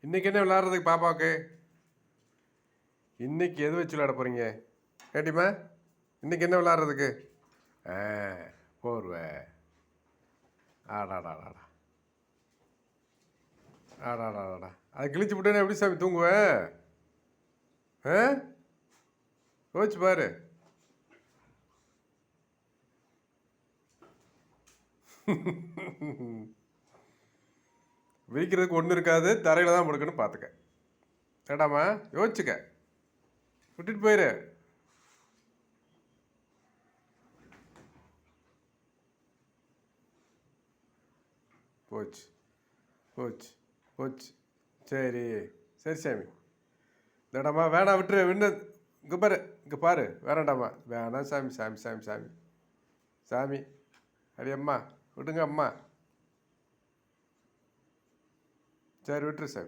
இன்னைக்கு என்ன விளாட்றதுக்கு பாப்பாவுக்கு? இன்னைக்கு எது வச்சு விளையாட போகிறீங்க கேட்டிமா? இன்னைக்கு என்ன விளாட்றதுக்கு? ஆ, போர்வை. ஆடாடாடாடா, ஆடாடாடாடா, அதை கிழிச்சு விட்டேன்னா எப்படி சாமி தூங்குவேன்? ஆ, யோசிச்சு பாரு. விரிக்கிறதுக்கு ஒன்றும் இருக்காது, தரையில் தான் முடுக்கணும், பார்த்துக்க. கேட்டாமா? யோசிச்சுக்க, விட்டுட்டு போயிரு. போச்சு, போச்சு, போச்சு. சரி, சரி சாமி. இந்தாடாமா, வேணாம், விட்டுரு. இங்கே பாரு, இங்கே பாரு, வேணாண்டாமா, வேணாம் சாமி, சாமி, சாமி, சாமி, சாமி. அடி அம்மா, விடுங்க அம்மா. சரி, விட்டுரு சாமி.